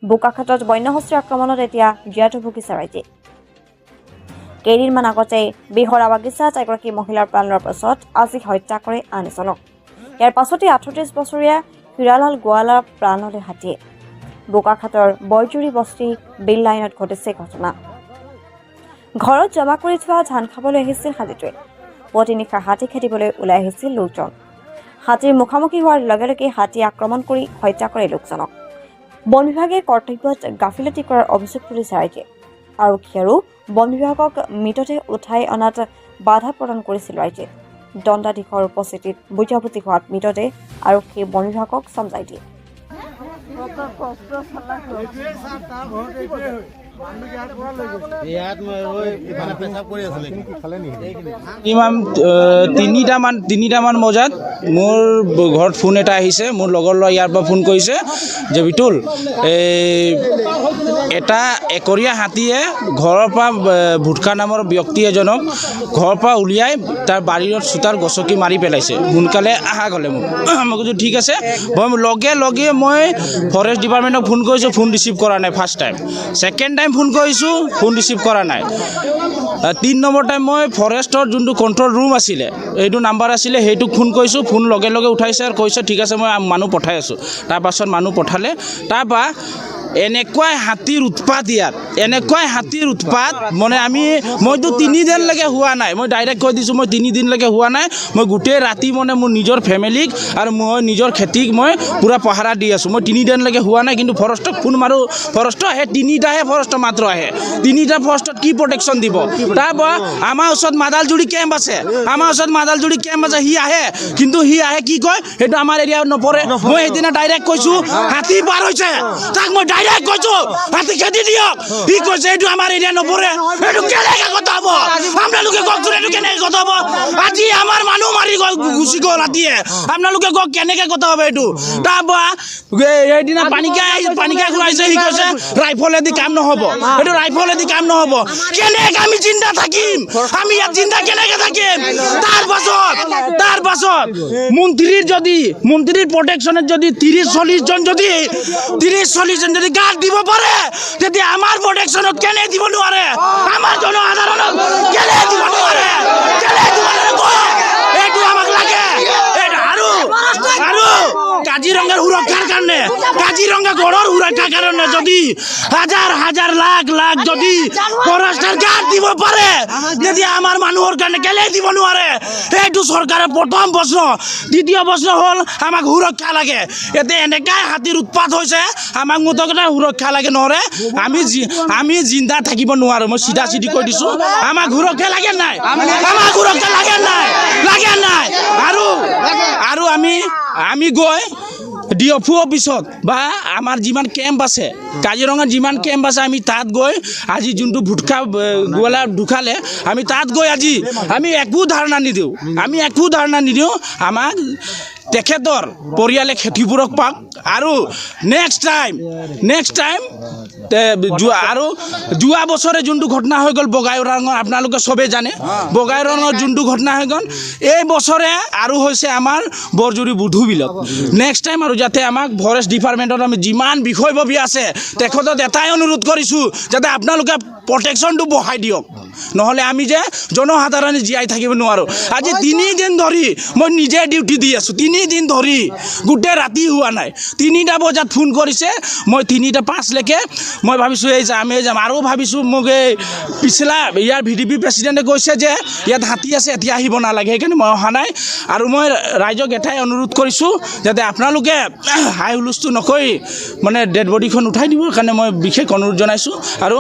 বোকাখাটত বন্যহস্তীৰ আক্ৰমণত এতিয়া জীয়াত ভুগিছে ৰাইজে। কেইদিনমান আগতে বিহৰা বাগিচাত এগৰাকী মহিলাৰ প্ৰাণ লোৱাৰ পাছত আজি হত্যা কৰে আন এজনক। ইয়াৰ পাছতে 38 বছৰীয়া হিৰালাল গোৱালাৰ প্ৰাণ ল'লে হাতীয়ে। বোকাখাটৰ বৰজুৰি বস্তি বিল লাইনত ঘটিছে ঘটনা। ঘৰত জমা কৰি থোৱা ধান খাবলৈ আহিছিল হাতীটোৱে। পুৱতি নিশা হাতী খেদিবলৈ ওলাই আহিছিল লোকজন। হাতীৰ মুখামুখি হোৱাৰ লগে লগে হাতী আক্ৰমণ কৰি হত্যা কৰে লোকজনক। বন বিভাগে কৰ্তব্যত গাফিলতি কৰাৰ অভিযোগ তুলিছে ৰাইজে। আৰক্ষী আৰু বন বিভাগক মৃতদেহ উঠাই অনাত বাধা প্ৰদান কৰিছিল ৰাইজে। দণ্ডাধীশৰ উপস্থিতিত বুজাবুজি হোৱাত মৃতদেহ আৰক্ষী বন বিভাগক চমজাই দিয়ে। তিনিটামান বজাত মোৰ ঘৰত ফোন এটা আহিছে। মোৰ লগৰ ল'ৰা ইয়াৰ পৰা ফোন কৰিছে যে বিতুল, এটা একৰীয়া হাতীয়ে ঘৰৰ পৰা ভুটকা নামৰ ব্যক্তি এজনক ঘৰৰ পৰা উলিয়াই তাৰ বাৰীৰ চোতাৰ গছকি মাৰি পেলাইছে, সোনকালে আহা গ'লে মোক। মই কৈছোঁ ঠিক আছে। লগে লগে মই ফৰেষ্ট ডিপাৰ্টমেণ্টক ফোন কৰিছোঁ, ফোন ৰিচিভ কৰা নাই first time. Second time phone কৰিছোঁ, ফোন ৰিচিভ কৰা নাই। 3 নম্বৰ টাইম মই ফৰেষ্টৰ যোনটো কণ্ট্ৰল ৰুম আছিলে, এইটো নাম্বাৰ আছিলে, সেইটোক ফোন কৰিছোঁ। ফোন লগে লগে উঠাইছে আৰু কৈছে ঠিক আছে মই মানুহ পঠাই আছোঁ। তাৰপাছত মানুহ পঠালে। তাৰপৰা এনেকুৱাই হাতীৰ উৎপাত ইয়াত, এনেকুৱাই হাতীৰ উৎপাত মানে মইতো 3 দিনলৈকে হোৱা নাই। মই ডাইৰেক্ট কৈ দিছোঁ মই 3 দিনলৈকে হোৱা নাই। মই গোটেই ৰাতি মানে মোৰ নিজৰ ফেমিলিক আৰু মই নিজৰ খেতিক মই পূৰা পাহাৰা দি আছোঁ। মই 3 দিনলৈকে হোৱা নাই, কিন্তু ফৰেষ্টক ফোন মাৰোঁ, ফৰেষ্ট আহে। 3টাহে ফৰেষ্ট মাত্ৰ আহে। 3টা ফৰেষ্টত কি প্ৰটেকশ্যন দিব? তাৰপৰা আমাৰ ওচৰত মাদালজুৰি কেম্প আছে, সি আহে, কিন্তু সি আহে কি কয় সেইটো আমাৰ এৰিয়াত নপৰে। মই সেইদিনা ডাইৰেক্ট কৈছোঁ হাতী পাৰ হৈছে, তাক মই ডাইৰেক্ট কৈছোঁ হাতী খেদি দিয়ক। সি কৈছে এইটো আমাৰ এৰিয়া নপৰে। এইটো কেনেকৈ কথা হ'ব? আপোনালোকে কওকচোন এইটো কেনেকৈ কথা হ'ব? আজি আমাৰ মানুহ মাৰি গ'ল, গুচি গ'ল হাতীয়ে। আপোনালোকে কওক কেনেকৈ কথা হ'ব এইটো? তাৰপৰা সেইদিনা পানীকাই খুৱাইছে, সি কৈছে ৰাইফলেদি কাম নহ'ব, এইটো ৰাইফলেদি কাম নহ'ব। কেনেকৈ আমি জিন্দা থাকিম? আমি ইয়াত জিন্দা কেনেকৈ থাকিম? তাৰপাছত মন্ত্ৰীৰ প্ৰটেকশ্যনত যদি 30-40 জন যদি গাৰ্ড দিব পাৰে, তেতিয়া আমাৰ প্ৰটেকশ্যনত কেনে দিব নোৱাৰে? আমাৰ জনসাধাৰণক কেনে দিব নোৱাৰে? এইটো আমাক লাগে। আৰু কাজিৰঙাৰ সুৰক্ষাৰ কাৰণে, কাজিৰঙা গড়ৰ সুৰক্ষাৰ কাৰণে যদি হাজাৰ লাখ যদি ফৰেষ্টৰ গাৰ্ড দিব পাৰে, তেতিয়া আমাৰ মানুহৰ কাৰণে কেলে দিব নোৱাৰে? এইটো চৰকাৰৰ প্ৰথম প্ৰশ্ন। দ্বিতীয় প্ৰশ্ন হ'ল আমাক সুৰক্ষা লাগে। এতিয়া এনেকাই হাতীৰ উৎপাত হৈছে, আমাক মুঠতে সুৰক্ষা লাগে, নহ'লে আমি জিন্দা থাকিব নোৱাৰোঁ। মই চিধা কৈ দিছোঁ, আমাক সুৰক্ষা লাগে নাই? আমাক সুৰক্ষা লাগে নাই? আৰু আমি গৈ DFO অফিচত বা আমাৰ যিমান কেম্প আছে, কাজিৰঙাত যিমান কেম্প আছে, আমি তাত গৈ আজি যোনটো ভুটকা গোৱালা ঢুকালে, আমি তাত গৈ আজি আমি একো ধাৰণা নিদিওঁ। আমাক তেখেতৰ পৰিয়ালে ক্ষতিপূৰক পাওক। আৰু নেক্সট টাইম যোৱা বছৰে যোনটো ঘটনা হৈ গ'ল বগাইৰঙৰ, আপোনালোকে চবেই জানে বগাইৰঙৰ যোনটো ঘটনা হৈ গ'ল, এই বছৰে আৰু হৈছে আমাৰ বৰজুৰি বুধু বিলত। নেক্সট টাইম আৰু যাতে আমাক ফৰেষ্ট ডিপাৰ্টমেণ্টত আমি যিমান বিষয়ববী আছে, তেখেতত এটাই অনুৰোধ কৰিছোঁ যাতে আপোনালোকে প্ৰটেকশ্যনটো বঢ়াই দিয়ক, নহ'লে আমি যে জনসাধাৰণে জীয়াই থাকিব নোৱাৰোঁ। আজি 3 দিন ধৰি মই নিজে ডিউটি দি আছোঁ, 3 দিন ধৰি গোটেই ৰাতি হোৱা নাই। 3টা বজাত ফোন কৰিছে, মই 3:05লৈকে মই ভাবিছোঁ যাম। আৰু ভাবিছোঁ মোক এই পিছলা ইয়াৰ VDP প্ৰেচিডেণ্টে কৈছে যে ইয়াত হাতী আছে, এতিয়া আহিব নালাগে, সেইকাৰণে মই অহা নাই। আৰু মই ৰাইজক এটাই অনুৰোধ কৰিছোঁ যাতে আপোনালোকে হাই হুলস্থুল নকৰি মানে ডেড বডিখন উঠাই দিবৰ কাৰণে মই বিশেষ অনুৰোধ জনাইছোঁ। আৰু